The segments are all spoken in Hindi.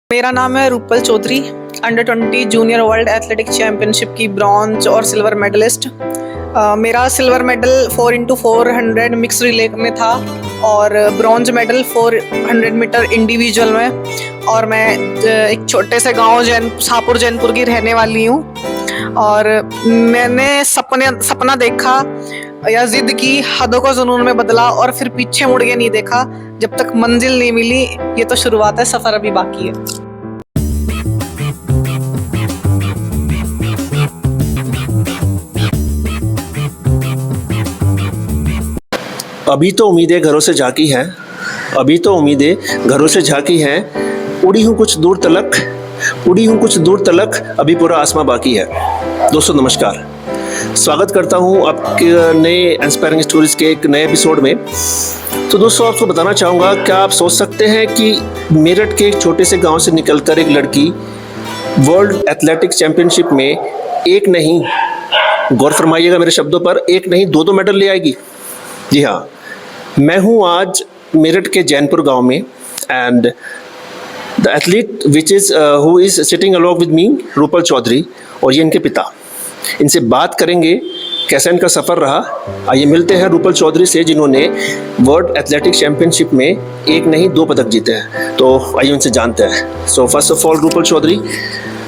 मेरा नाम है Rupal Chaudhary, under 20 junior world athletic championship की ब्रॉन्ज और सिल्वर मेडलिस्ट। मेरा silver medal 4x400 mix relay में था और ब्रॉन्ज मेडल 400 मीटर इंडिविजुअल में। और मैं एक छोटे से गांव शाहपुर जैनपुर की रहने वाली हूँ और मैंने सपना देखा या जिद की, हदों को जुनून में बदला और फिर पीछे मुड़ के नहीं देखा जब तक मंजिल नहीं मिली। ये तो शुरुआत है, सफर अभी बाकी है। अभी तो उम्मीदें घरों से झांकी हैं, अभी तो उम्मीदें घरों से झांकी हैं। उड़ी हूँ कुछ दूर तलक, उड़ी हूँ कुछ दूर तलक, अभी पूरा आसमां बाकी है। दोस्तों नमस्कार, स्वागत करता हूँ आपके नए इंस्पायरिंग स्टोरीज के एक नए एपिसोड में। तो दोस्तों आपको बताना चाहूँगा, क्या आप सोच सकते हैं कि मेरठ के एक छोटे से गांव से निकलकर एक लड़की वर्ल्ड एथलेटिक चैंपियनशिप में एक नहीं, गौर फरमाइएगा मेरे शब्दों पर, एक नहीं दो मेडल ले आएगी। जी हाँ, मैं हूँ आज मेरठ के जैनपुर गांव में and the athlete which is who is sitting along with me, Rupal Chaudhary, और ये इनके पिता। इनसे बात करेंगे कैसा इनका सफ़र रहा। आइए मिलते हैं रूपल चौधरी से, जिन्होंने वर्ल्ड एथलेटिक चैंपियनशिप में एक नहीं दो पदक जीते हैं। तो आइए उनसे जानते हैं। So first of all Rupal Chaudhary,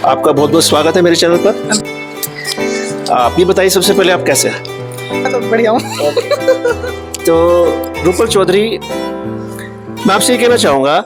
आपका बहुत बहुत स्वागत है मेरे चैनल पर। आप ये बताइए सबसे पहले आप कैसे हैं? तो बढ़िया हूँ। तो रूपल चौधरी, मैं आपसे ये कहना चाहूँगा,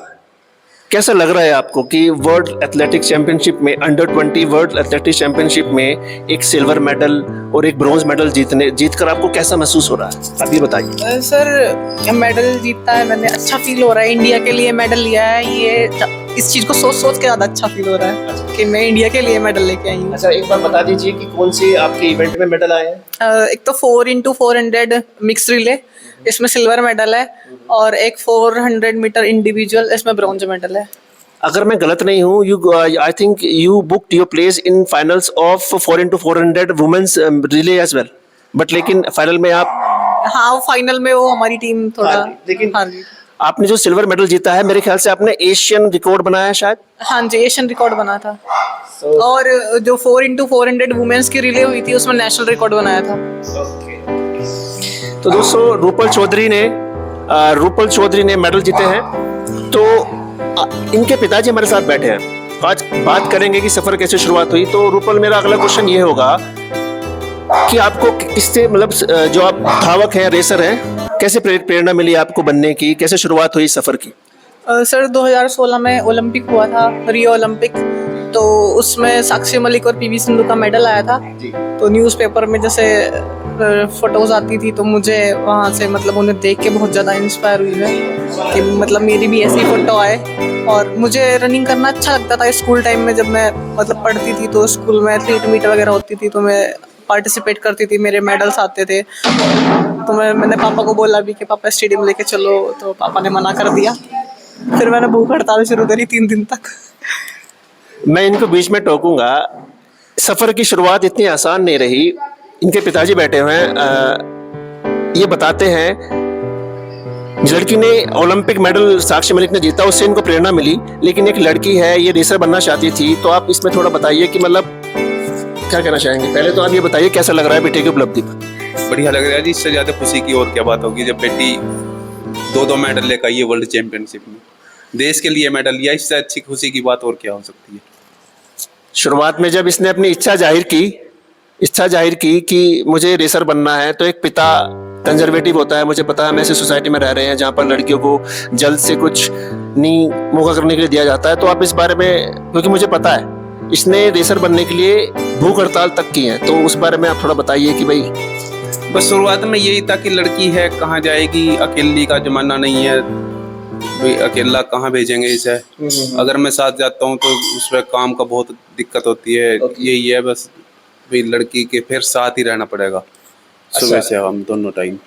कैसा लग रहा है आपको कि वर्ल्ड एथलेटिक चैंपियनशिप में, अंडर 20 वर्ल्ड एथलेटिक चैंपियनशिप में एक सिल्वर मेडल और एक ब्रॉन्ज मेडल जीतकर आपको कैसा महसूस हो रहा है? आप ये बताइए। सर, मेडल जीता है मैंने, अच्छा फील हो रहा है। इंडिया के लिए मेडल लिया है, ये इस चीज को सोच के ज्यादा अच्छा फील हो रहा है कि मैं इंडिया के लिए मेडल लेके आई हूँ। अच्छा, एक बार बता दीजिए कि कौन से आपके इवेंट में मेडल आए हैं? एक तो 4x400 मिक्स रिले, इसमें सिल्वर मेडल है, और एक 400 मीटर इंडिविजुअल, इसमें ब्रॉन्ज मेडल है। अगर मैं गलत नहीं हूँ, I think you booked your place in finals of 4x400 women's relay as well, but लेकिन फाइनल में आप, हाँ, फाइनल में वो हमारी टीम थोड़ा, लेकिन हाँ जी। आपने जो सिल्वर मेडल जीता है, मेरे ख्याल से आपने एशियन रिकॉर्ड बनाया है शायद। हाँ जी, एशियन रिकॉर्ड बना था। और जो 4x400 वुमेन्स की रिले हुई थी, उसमें नेशनल रिकॉर्ड बनाया था। तो दोस्तों रूपल चौधरी ने मेडल जीते हैं। तो इनके पिताजी हमारे साथ बैठे हैं, आज बात करेंगे कि सफर कैसे शुरुआत हुई। तो रूपल, मेरा अगला क्वेश्चन ये होगा कि आपको किससे, मतलब जो आप धावक हैं, रेसर हैं, कैसे प्रेरणा मिली आपको बनने की, कैसे शुरुआत हुई सफर की? सर, 2016 में ओलंपिक हुआ था, रियो ओलंपिक। तो उसमें साक्षी मलिक और पीवी सिंधु का मेडल आया था। तो न्यूज़पेपर में जैसे फोटोज आती थी, तो मुझे वहाँ से मतलब उन्हें देख के बहुत ज़्यादा इंस्पायर हुई मैं कि मतलब मेरी भी ऐसी फोटो आए। और मुझे रनिंग करना अच्छा लगता था। स्कूल टाइम में जब मैं मतलब पढ़ती थी, तो स्कूल में एथलीट मीट वगैरह होती थी, तो मैं पार्टिसिपेट करती थी, मेरे मेडल्स आते थे। तो मैंने पापा को बोला भी कि पापा स्टेडियम लेके चलो, तो पापा ने मना कर दिया। फिर मैंने भूख हड़ताल शुरू करी 3 दिन तक। मैं इनको बीच में टोकूंगा, सफर की शुरुआत इतनी आसान नहीं रही। इनके पिताजी बैठे हुए हैं, ये बताते हैं जिस लड़की ने ओलंपिक मेडल साक्षी मलिक ने जीता, उससे इनको प्रेरणा मिली। लेकिन एक लड़की है, ये रेसर बनना चाहती थी। तो आप इसमें थोड़ा बताइए कि मतलब क्या कहना चाहेंगे। पहले तो आप ये बताइए कैसा लग रहा है बेटे की उपलब्धि पर? बढ़िया लग रहा है जी, इससे ज्यादा खुशी की और क्या बात होगी जब बेटी 2 मेडल लेकर आई है वर्ल्ड चैंपियनशिप में, देश के लिए मेडल लिया। इससे अच्छी खुशी की बात और क्या हो सकती है। शुरुआत में जब इसने अपनी इच्छा जाहिर की कि मुझे रेसर बनना है, तो एक पिता कंजर्वेटिव होता है। मुझे पता है, मैं ऐसी सोसाइटी में रह रहे हैं जहाँ पर लड़कियों को जल्द से कुछ नहीं मौका करने के लिए दिया जाता है। तो आप इस बारे में, क्योंकि मुझे पता है इसने रेसर बनने के लिए भूख हड़ताल तक की है, तो उस बारे में आप थोड़ा बताइए कि भाई। बस शुरुआत में यही था कि लड़की है, कहाँ जाएगी, अकेली का जमाना नहीं है भाई, अकेला कहाँ भेजेंगे इसे। अगर मैं साथ जाता हूँ तो उसमें काम का बहुत दिक्कत होती है। यही है बस, भाई लड़की के फिर साथ ही रहना पड़ेगा सुबह से हम दोनों टाइम।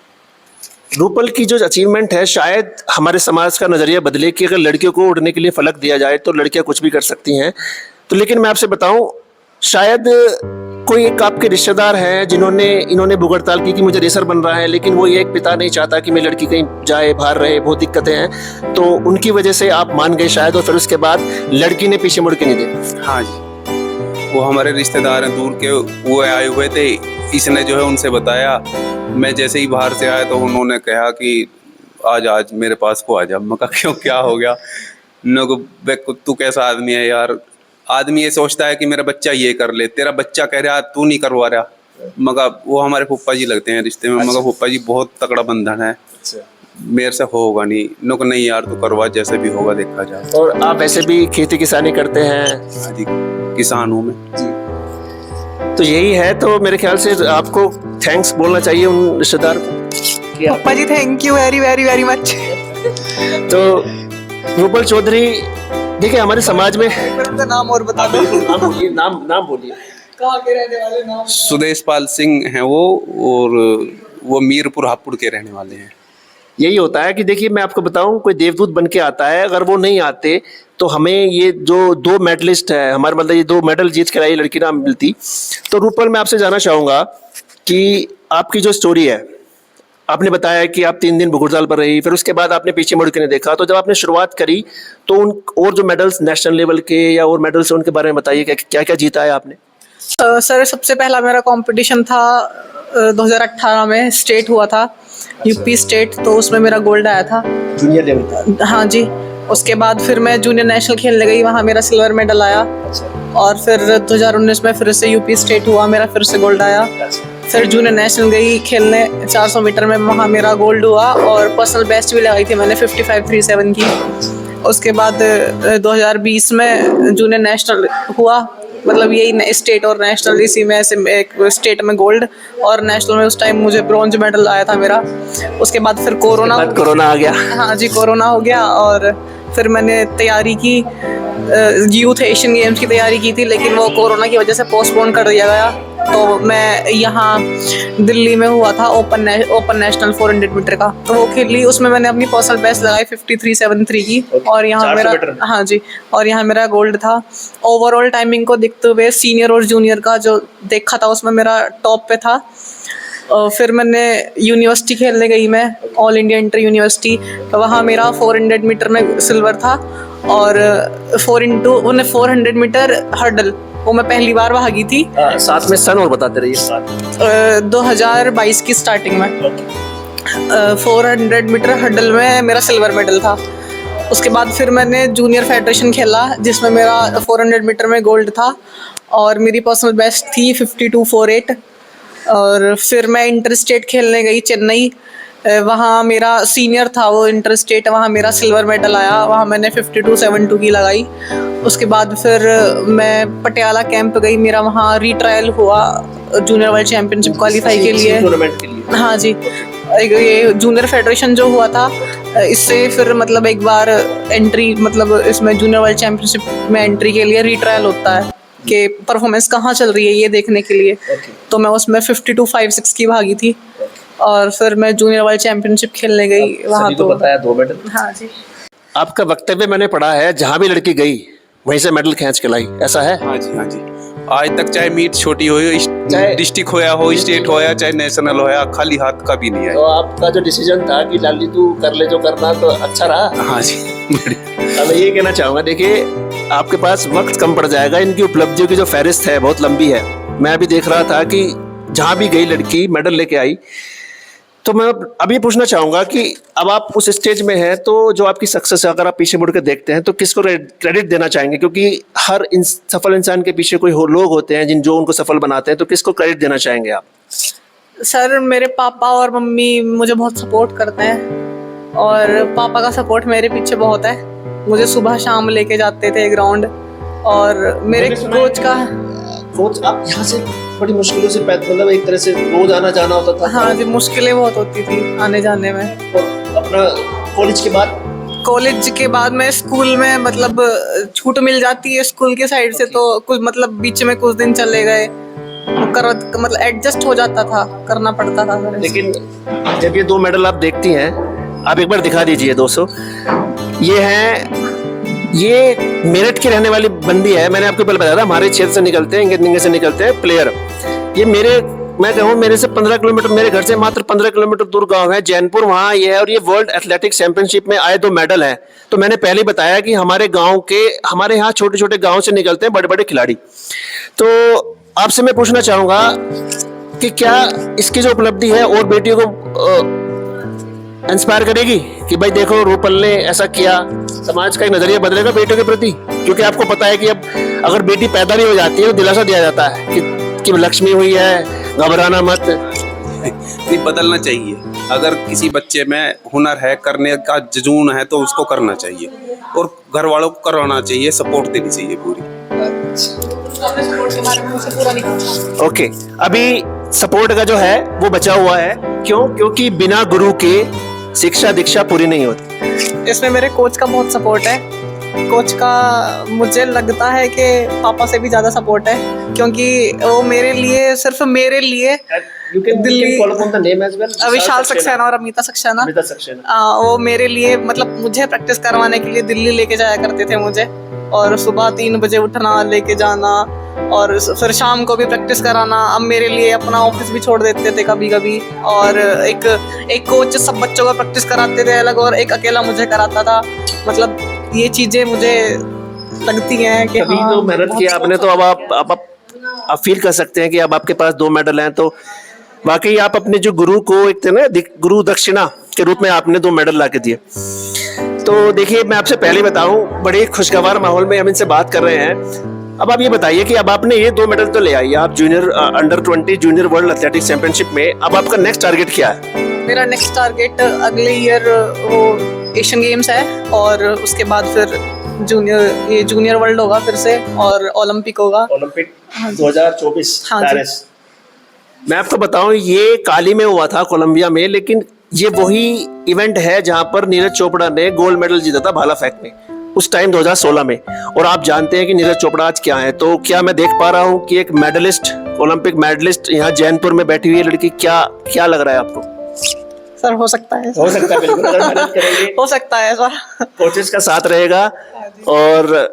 रूपल की जो अचीवमेंट है, शायद हमारे समाज का नजरिया बदले कि अगर लड़कियों को उड़ने के लिए फलक दिया जाए तो लड़कियां कुछ भी कर सकती हैं। तो लेकिन मैं आपसे बताऊं, शायद कोई एक आपके रिश्तेदार हैं जिन्होंने इन्होंने भूगड़ताल की कि मुझे रेसर बन रहा है, लेकिन वो ये एक पिता नहीं चाहता कि मेरी लड़की कहीं जाए, बाहर रहे, बहुत दिक्कतें हैं, तो उनकी वजह से आप मान गए शायद, और फिर उसके बाद लड़की ने पीछे मुड़ के नहीं देखा। हाँ जी, वो हमारे रिश्तेदार हैं दूर के, वो आए हुए थे, इसने जो है उनसे बताया। मैं जैसे ही बाहर से आया तो उन्होंने कहा कि आज मेरे पास को आ जा। मैं कहा क्यों, क्या हो गया? तू कैसा आदमी है यार? आदमी ये सोचता है कि मेरा बच्चा ये कर ले, तेरा बच्चा कह रहा तू नहीं करवा रहा। मगर वो हमारे फूफा जी लगते हैं रिश्ते में। मगर फूफा जी बहुत तगड़ा बंधन है, मेरे से होगा नहीं। नहीं यार तू करवा, जैसे भी होगा देखा जाए। और आप वैसे भी खेती किसानी करते हैं? हाँ जी, किसान हूँ मैं जी। तो यही है, तो मेरे ख्याल से आपको थैंक्स बोलना चाहिए उन रिश्तेदार को। पप्पा जी thank you very very very much. तो रूपल चौधरी, देखिए हमारे समाज में उनका नाम और बता दो। नाम बोलिए। कहाँ के रहने वाले? नाम सुदेश पाल सिंह हैं वो, और वो मीरपुर हापुड़ के रहने वाले हैं। यही होता है कि देखिए मैं आपको बताऊं, कोई देवदूत बन के आता है, अगर वो नहीं आते तो हमें ये जो 2 मेडलिस्ट है हमारे, मतलब ये 2 मेडल जीत के लाई लड़की ना मिलती। तो रूपल, मैं आपसे जानना चाहूँगा कि आपकी जो स्टोरी है, आपने बताया कि आप 3 दिन भूगड़ताल पर रही, फिर उसके बाद आपने पीछे मुड़ के नहीं देखा, तो जब आपने शुरुआत करी तो उन और जो मेडल्स नेशनल लेवल के या और मेडल्स उनके बारे में बताइए, क्या क्या जीता है आपने? सर सबसे पहला मेरा कंपटीशन था 2018 में, स्टेट हुआ था, यूपी स्टेट, तो उसमें मेरा गोल्ड आया था जूनियर लेवल। हाँ जी। उसके बाद फिर मैं जूनियर नेशनल खेलने गई, वहाँ मेरा सिल्वर मेडल आया। और फिर 2019 में फिर से यूपी स्टेट हुआ, मेरा फिर से गोल्ड आया। फिर जूनियर नेशनल गई खेलने 400 मीटर में, वहाँ मेरा गोल्ड हुआ और पर्सनल बेस्ट भी लगाई थी मैंने 55.37 की। उसके बाद 2020 में जूनियर नेशनल हुआ, मतलब यही स्टेट और नेशनल, इसी में से एक स्टेट में गोल्ड और नेशनल में उस टाइम मुझे ब्रॉन्ज मेडल आया था मेरा। उसके बाद फिर कोरोना आ गया। हाँ जी, कोरोना हो गया। और फिर मैंने तैयारी की, यूथ एशियन गेम्स की तैयारी की थी, लेकिन वो कोरोना की वजह से पोस्टपोन कर दिया गया। तो मैं यहाँ दिल्ली में हुआ था ओपन नेशनल 400 मीटर का, तो वो खेली, उसमें मैंने अपनी पर्सनल बेस्ट लगाई 53.73 की। और यहाँ मेरा, हाँ जी, और यहाँ मेरा गोल्ड था। ओवरऑल टाइमिंग को देखते हुए सीनियर और जूनियर का जो देखा था उसमें मेरा टॉप पे था। फिर मैंने यूनिवर्सिटी खेलने गई, मैं ऑल इंडिया इंटर यूनिवर्सिटी, तो वहाँ मेरा 400 मीटर में सिल्वर था। और 400 मीटर हर्डल वो मैं पहली बार भागी थी। साथ में सन और बताते रहिए। 2022 की स्टार्टिंग में 400 मीटर हर्डल में मेरा सिल्वर मेडल था। उसके बाद फिर मैंने जूनियर फेडरेशन खेला, जिसमें मेरा 400 मीटर में गोल्ड था और मेरी पर्सनल बेस्ट थी 52.48। और फिर मैं इंटर स्टेट खेलने गई चेन्नई, वहाँ मेरा सीनियर था वो इंटर स्टेट, वहाँ मेरा सिल्वर मेडल आया, वहाँ मैंने 52.72 की लगाई। उसके बाद फिर मैं पटियाला कैंप गई, मेरा वहाँ रीट्रायल हुआ जूनियर वर्ल्ड चैम्पियनशिप क्वालिफाई के लिए। हाँ जी, ये जूनियर फेडरेशन जो हुआ था, इससे फिर मतलब एक बार एंट्री, मतलब इसमें जूनियर वर्ल्ड चैम्पियनशिप में एंट्री के लिए रीट्रायल होता है कि परफॉर्मेंस कहाँ चल रही है ये देखने के लिए। तो मैं उसमें 52.56 की भागी थी। और फिर मैं जूनियर वर्ल्ड चैंपियनशिप खेलने गई वहाँ। तो बताया 2 मेडल। हाँ जी। आपका वक्तव्य मैंने पढ़ा है, जहाँ भी लड़की गई वहीं से मेडल खींच के लाई, ऐसा है? हाँ जी, हाँ जी। आज तक चाहे मीट छोटी हो, डिस्ट्रिक्ट होया हो, स्टेट होया, चाहे नेशनल होया, खाली हाथ कभी नहीं आया। तो आपका जो डिसीजन था कि लाली तू कर ले जो करना, तो अच्छा रहा। हाँ जी। अब मैं ये कहना चाहूँगा, देखिए आपके पास वक्त कम पड़ जाएगा, इनकी उपलब्धियों की जो फहरिस्त है बहुत लंबी है। मैं अभी देख रहा था कि जहाँ भी गई लड़की मेडल लेके आई। तो मैं अब ये पूछना चाहूँगा कि अब आप उस स्टेज में हैं, तो जो आपकी सक्सेस है, अगर आप पीछे मुड़ के देखते हैं तो किसको क्रेडिट देना चाहेंगे? क्योंकि हर सफल इंसान के पीछे कोई लोग होते हैं जो उनको सफल बनाते हैं, तो किसको क्रेडिट देना चाहेंगे आप? सर मेरे पापा और मम्मी मुझे बहुत सपोर्ट करते हैं, और पापा का सपोर्ट मेरे पीछे बहुत है। मुझे सुबह शाम लेके जाते थे ग्राउंड, और मेरे कोच आप यहाँ से बड़ी मुश्किलों से मतलब एक तरह से रोज आना जाना होता था? हाँ जी, मुश्किलें बहुत होती थी आने जाने में। और अपना कॉलेज के बाद मैं स्कूल में, मतलब छूट मिल जाती है स्कूल के साइड से, तो कुछ मतलब बीच में कुछ दिन चले गए, मतलब एडजस्ट हो जाता था, करना पड़ता था। लेकिन जब ये 2 मेडल आप देखती हैं, आप एक बार दिखा दीजिए दोस्तों, ये हैं ये मेरठ की रहने वाली बंदी है, मैंने आपको पहले बताया था, हमारे क्षेत्र से निकलते हैं, इंगित से निकलते हैं प्लेयर। ये मैं कहूँ मेरे से 15 किलोमीटर, मेरे घर से मात्र 15 किलोमीटर दूर गांव है जैनपुर, वहाँ ये है। और ये वर्ल्ड एथलेटिक्स चैंपियनशिप में आए 2 मेडल है। तो मैंने पहले ही बताया कि हमारे यहाँ छोटे छोटे गाँव से निकलते हैं बड़े बड़े खिलाड़ी। तो आपसे मैं पूछना चाहूंगा कि क्या इसकी जो उपलब्धि है और बेटियों को इंस्पायर करेगी कि भाई देखो रूपल ने ऐसा किया, समाज का एक नजरिया बदलेगा बेटियों के प्रति? क्योंकि आपको पता है कि अब अगर बेटी पैदा भी हो जाती है तो दिलासा दिया जाता है कि लक्ष्मी हुई है, घबराना मत। नहीं, बदलना चाहिए। अगर किसी बच्चे में हुनर है, करने का जुनून है, तो उसको करना चाहिए और घर वालों को करवाना चाहिए, सपोर्ट देनी चाहिए पूरी। ओके, अभी सपोर्ट का जो है वो बचा हुआ है। क्यों? क्योंकि बिना गुरु के शिक्षा दीक्षा पूरी नहीं होती। इसमें मेरे कोच का बहुत सपोर्ट है। कोच का मुझे लगता है कि पापा से भी ज्यादा सपोर्ट है, क्योंकि वो मेरे लिए, सिर्फ मेरे लिए दिल्ली विशाल सक्सेना और अमिता सक्सेना, वो मेरे लिए, मतलब मुझे प्रैक्टिस करवाने के लिए दिल्ली लेके जाया करते थे मुझे। और सुबह 3 बजे उठना, लेके जाना और फिर शाम को भी प्रैक्टिस कराना। अब मेरे लिए अपना ऑफिस भी छोड़ देते थे कभी कभी। और एक कोच सब बच्चों को प्रैक्टिस कराते थे अलग, और एक अकेला मुझे कराता था। मतलब ये चीजें मुझे लगती हैं कि अभी तो मेहनत किया आपने, तो अब आप फील कर सकते हैं कि अब आपके पास 2 मेडल हैं। तो वाकई आप अपने जो गुरु को एक ना गुरु दक्षिणा के रूप में आपने 2 मेडल ला के दिए। तो देखिए, मैं आपसे पहले बताऊं, बड़े खुशगवार माहौल में हम इनसे बात कर रहे हैं। अब आप ये बताइए कि अब आपने ये 2 मेडल तो ले आई, आप junior under 20 junior world athletics championship में, अब आपका नेक्स्ट टारगेट क्या है? मेरा नेक्स्ट टारगेट अगले ईयर वो एशियन गेम्स है, और उसके बाद फिर जूनियर वर्ल्ड होगा फिर से, और ओलंपिक होगा, ओलंपिक 2024 पेरिस। हाँ, मैं आपको बताऊं, ये काली में हुआ था कोलंबिया में, लेकिन ये वही इवेंट है जहां पर नीरज चोपड़ा ने गोल्ड मेडल जीता था भाला फेंक में, उस टाइम 2016 में। और आप जानते हैं कि नीरज चोपड़ा आज क्या है। तो क्या मैं देख पा रहा हूं कि एक मेडलिस्ट, ओलंपिक मेडलिस्ट यहाँ जैनपुर में बैठी हुई है लड़की? क्या लग रहा है आपको? सर हो सकता है, बिल्कुल, अगर मेहनत करेंगे हो सकता है सर। कोचेस का साथ रहेगा और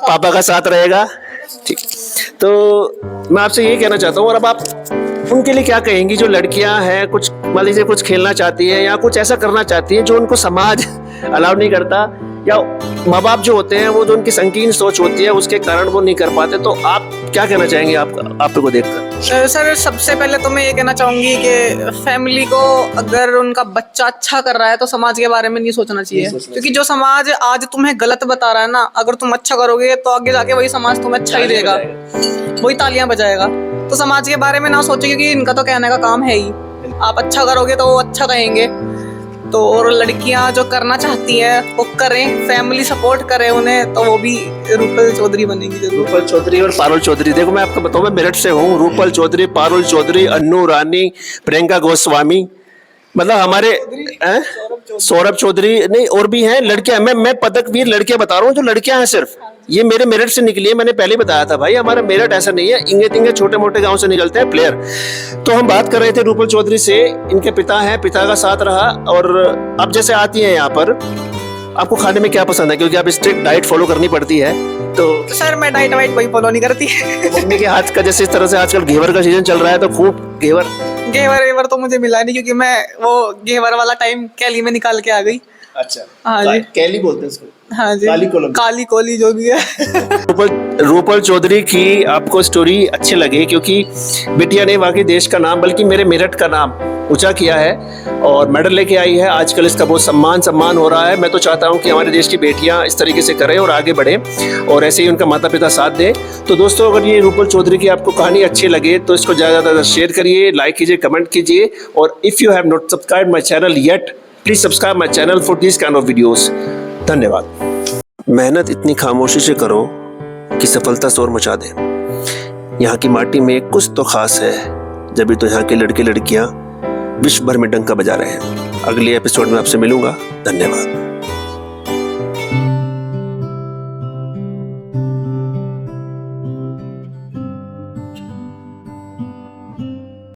पापा का साथ रहेगा। ठीक, तो मैं आपसे ये कहना चाहता हूँ। और अब आप उनके लिए क्या कहेंगी जो लड़कियां हैं, कुछ मान लीजिए कुछ खेलना चाहती हैं या कुछ ऐसा करना चाहती हैं जो उनको समाज अलाउ नहीं करता, या माँ बाप जो होते हैं वो जो उनकी संकीर्ण सोच होती है उसके कारण वो नहीं कर पाते? तो आप क्या कहना चाहेंगे आपको देखकर? सर सबसे पहले तो मैं ये कहना चाहूंगी कि फैमिली को, अगर उनका बच्चा अच्छा कर रहा है तो समाज के बारे में नहीं सोचना चाहिए। क्योंकि जो समाज आज तुम्हें गलत बता रहा है ना, अगर तुम अच्छा करोगे तो आगे जाके वही समाज तुम्हें अच्छा ही देगा, वही तालियां बजाएगा। तो समाज के बारे में ना सोचो, क्योंकि इनका तो कहने का काम है ही। आप अच्छा करोगे तो वो अच्छा कहेंगे। तो और लड़कियां जो करना चाहती हैं वो करें, फैमिली सपोर्ट करे उन्हें, तो वो भी रूपल चौधरी बनेगी जरूर। रूपल चौधरी और पारुल चौधरी, देखो मैं आपको बताऊं, मैं मेरठ से हूँ। रूपल चौधरी, पारुल चौधरी, अन्नू रानी, प्रियंका गोस्वामी, मतलब हमारे सौरभ चौधरी, नहीं और भी हैं लड़कियां। मैं पदक वीर लड़कियां बता रहा हूँ, जो लड़कियां हैं सिर्फ। ये मेरे मेरठ से निकली है, मैंने पहले बताया था भाई, हमारा मेरठ ऐसा नहीं है, इंगे छोटे मोटे गांव से निकलते हैं प्लेयर। तो हम बात कर रहे थे रूपल चौधरी से, इनके पिता हैं, पिता का साथ रहा। और अब जैसे आती हैं यहाँ पर, आपको खाने में क्या पसंद है? क्योंकि आप स्ट्रिक्ट डाइट फॉलो करनी पड़ती है। तो सर मैं डाइट वाइट कोई फॉलो नहीं करती। मम्मी के हाथ का, जैसे इस तरह से आजकल घेवर का सीजन चल रहा है, तो खूब घेवर तो मुझे मिला नहीं, क्योंकि मैं वो घेवर वाला टाइम कैली में निकाल के आ गई। अच्छा, हाँ जी, कैली बोलते हैं उसको। हाँ जी, काली कोली जो भी है। रूपल चौधरी की आपको स्टोरी अच्छी लगी, क्योंकि बिटिया ने वाकई देश का नाम, बल्कि मेरे मेरठ का नाम ऊंचा किया है और मेडल लेके आई है। आजकल इसका बहुत सम्मान हो रहा है। मैं तो चाहता हूं कि हमारे देश की बेटियां इस तरीके से करें और आगे बढ़ें, और ऐसे ही उनका माता पिता साथ दें। तो दोस्तों, अगर ये रूपल चौधरी की आपको कहानी अच्छी लगे तो इसको ज़्यादा से ज़्यादा शेयर करिए, लाइक कीजिए, कमेंट कीजिए। और if you have not subscribe my channel yet, please subscribe my channel for this kind of videos. धन्यवाद। मेहनत इतनी खामोशी से करो कि सफलता शोर मचा दे। यहाँ की माटी में कुछ तो खास है, जब तो यहाँ के लड़के लड़कियाँ विश्व भर में डंका बजा रहे हैं। अगले एपिसोड में आपसे मिलूंगा। धन्यवाद।